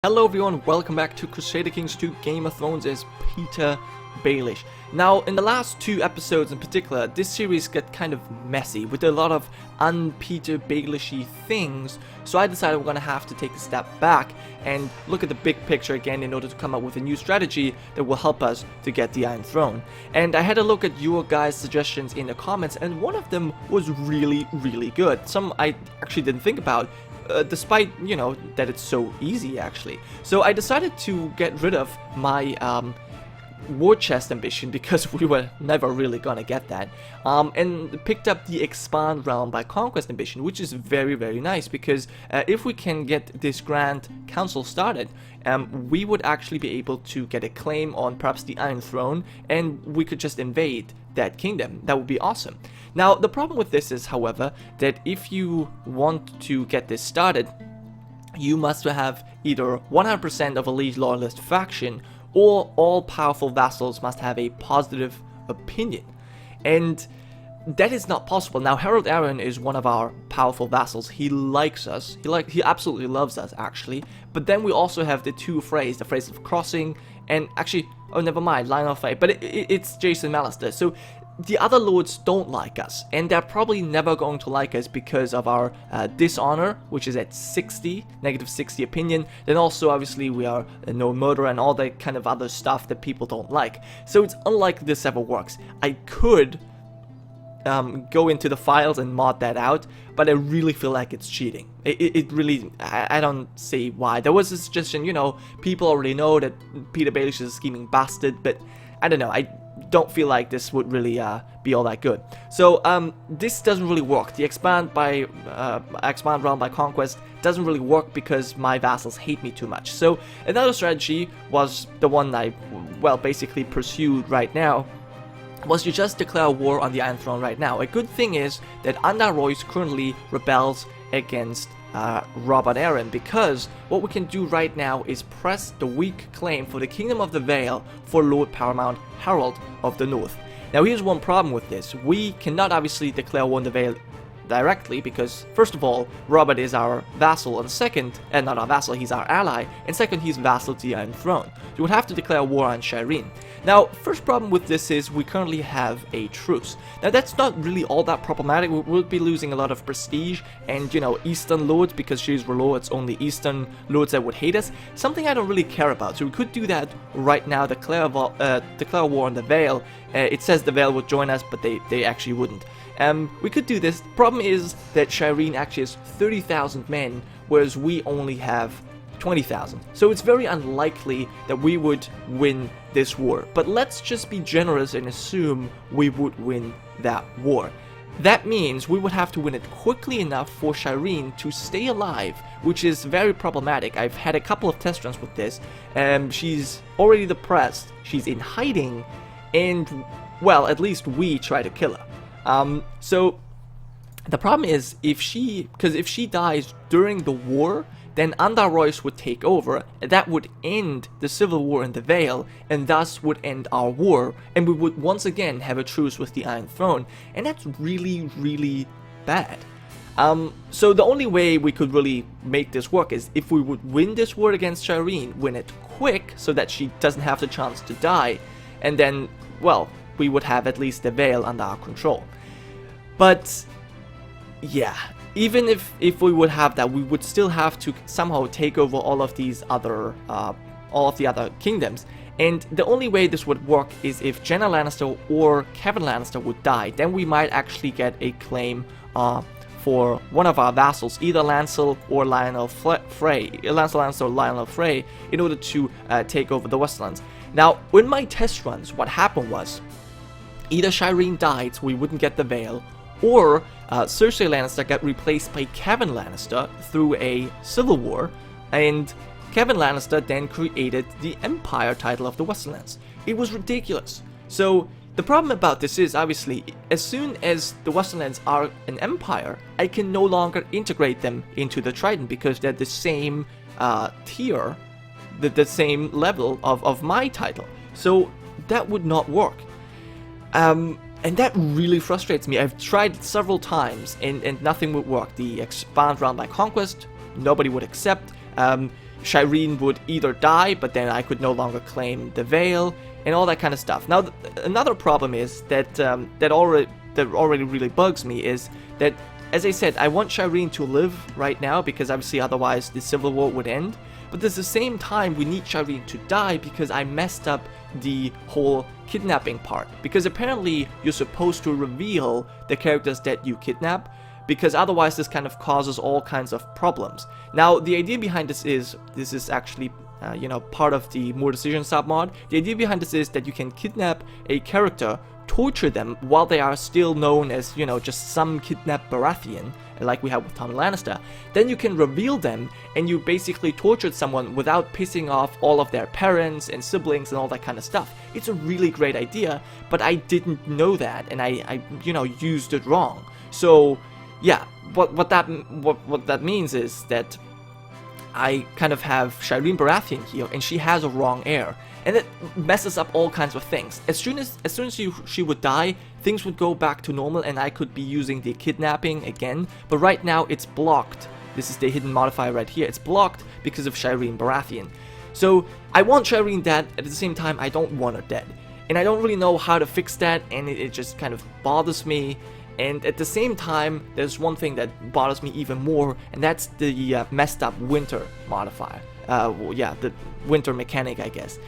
Hello everyone, welcome back to Crusader Kings 2 Game of Thrones as Petyr Baelish. Now, in the last two episodes in particular, this series got kind of messy with a lot of un-Petyr Baelish-y things, so I decided we're gonna have to take a step back and look at the big picture again in order to come up with a new strategy that will help us to get the Iron Throne. And I had a look at your guys' suggestions in the comments, and one of them was really good. Some I actually didn't think about. Despite, you know, that it's so easy actually. So I decided to get rid of my war chest ambition because we were never really gonna get that, and picked up the expand realm by conquest ambition, which is very nice because if we can get this grand council started, we would actually be able to get a claim on perhaps the Iron Throne, and we could just invade that kingdom. That would be awesome. Now, the problem with this is, however, that if you want to get this started, you must have either 100% of a liege loyalist faction, or all powerful vassals must have a positive opinion. And that is not possible. Now, Harold Arryn is one of our powerful vassals. He likes us. He absolutely loves us, actually. But then we also have the two Freys, the Freys of Crossing, and actually, oh, never mind, Lionel Frey. But it's Jason Mallister. So the other lords don't like us, and they're probably never going to like us because of our dishonor, which is at 60, negative 60 opinion. Then also, obviously, we are no murder and all that kind of other stuff that people don't like. So it's unlikely this ever works. I could go into the files and mod that out, but I really feel like it's cheating. It really, I don't see why. There was a suggestion, you know, people already know that Petyr Baelish is a scheming bastard, but I don't know, I don't feel like this would really be all that good. So this doesn't really work. The expand realm by conquest doesn't really work because my vassals hate me too much. So another strategy was the one I, well, basically pursued right now, was to just declare war on the Iron Throne right now. A good thing is that Andar Royce currently rebels against Robert Arryn, because what we can do right now is press the weak claim for the Kingdom of the Vale for Lord Paramount, Herald of the North. Now, here's one problem with this. We cannot obviously declare war on the Vale directly because, first of all, Robert is our vassal, and second, and not our vassal, he's our ally, and second, he's vassal to the Iron Throne. So we would have to declare war on Shireen. Now, first problem with this is we currently have a truce. Now, that's not really all that problematic. We'll be losing a lot of prestige and, you know, Eastern Lords, because she's R'hllor, it's only Eastern Lords that would hate us. Something I don't really care about. So we could do that right now, declare war on the Vale. It says the Vale would join us, but they actually wouldn't. We could do this. The problem is that Shireen actually has 30,000 men, whereas we only have 20,000. So it's very unlikely that we would win this war. But let's just be generous and assume we would win that war. That means we would have to win it quickly enough for Shireen to stay alive, which is very problematic. I've had a couple of test runs with this. She's already depressed, she's in hiding, and, well, at least we try to kill her. So the problem is, if she dies during the war, then Andar Royce would take over, and that would end the civil war in the Vale, and thus would end our war, and we would once again have a truce with the Iron Throne, and that's really bad. So the only way we could really make this work is if we would win this war against Shireen, win it quick, so that she doesn't have the chance to die, and then, well, we would have at least the Vale under our control. But yeah, even if we would have that, we would still have to somehow take over all of the other kingdoms. And the only way this would work is if Jenna Lannister or Kevin Lannister would die. Then we might actually get a claim for one of our vassals, either Lancel or Lionel Frey, Lancel Lannister or Lionel Frey, in order to take over the Westlands. Now, in my test runs, what happened was either Shireen died, so we wouldn't get the Vale, or Cersei Lannister got replaced by Kevin Lannister through a civil war, and Kevin Lannister then created the Empire title of the Westlands. It was ridiculous. So the problem about this is, obviously, as soon as the Westlands are an empire, I can no longer integrate them into the Trident because they're the same tier, the same level of my title. So that would not work. And that really frustrates me. I've tried several times and nothing would work. The expand realm by conquest, nobody would accept. Shireen would either die, but then I could no longer claim the Vale, and all that kind of stuff. Now, another problem is that that already really bugs me is that, as I said, I want Shireen to live right now because obviously otherwise the Civil War would end. But at the same time, we need Shireen to die because I messed up the whole kidnapping part. Because apparently you're supposed to reveal the characters that you kidnap, because otherwise this kind of causes all kinds of problems. Now, the idea behind this is actually you know, part of the More Decision submod. The idea behind this is that you can kidnap a character, torture them while they are still known as, you know, just some kidnapped Baratheon, like we have with Tommen Lannister. Then you can reveal them, and you basically tortured someone without pissing off all of their parents and siblings and all that kind of stuff. It's a really great idea, but I didn't know that, and I you know, used it wrong. So yeah, what that means is that I kind of have Shireen Baratheon here, and she has a wrong heir, and it messes up all kinds of things. As soon as she would die, things would go back to normal, and I could be using the kidnapping again. But right now, it's blocked. This is the hidden modifier right here. It's blocked because of Shireen Baratheon. So I want Shireen dead. At the same time, I don't want her dead, and I don't really know how to fix that, and it just kind of bothers me. And at the same time, there's one thing that bothers me even more, and that's the messed up winter modifier. Well, yeah, the winter mechanic, I guess.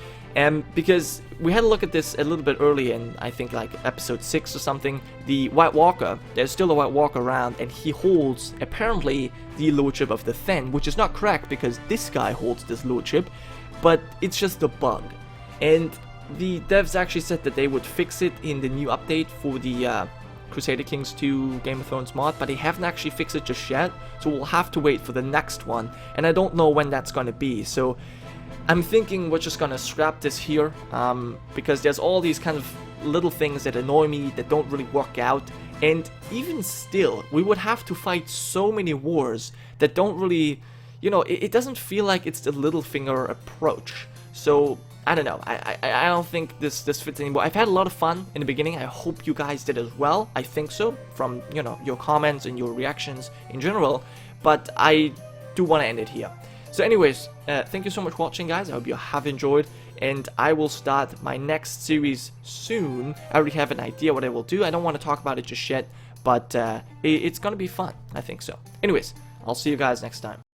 Because we had a look at this a little bit earlier in, I think, like episode 6 or something. The White Walker, there's still a White Walker around, and he holds, apparently, the Lordship of the Fen, which is not correct because this guy holds this Lordship, but it's just a bug. And the devs actually said that they would fix it in the new update for the Crusader Kings 2 Game of Thrones mod, but they haven't actually fixed it just yet, so we'll have to wait for the next one, and I don't know when that's gonna be. So I'm thinking we're just gonna scrap this here, because there's all these kind of little things that annoy me that don't really work out, and even still, we would have to fight so many wars that don't really, you know, it doesn't feel like it's the Littlefinger approach. So I don't know, I don't think this fits anymore. I've had a lot of fun in the beginning. I hope you guys did as well. I think so, from, you know, your comments and your reactions in general, but I do want to end it here. So anyways, thank you so much for watching, guys. I hope you have enjoyed, and I will start my next series soon. I already have an idea what I will do. I don't want to talk about it just yet, but it's gonna be fun. I think so. Anyways, I'll see you guys next time.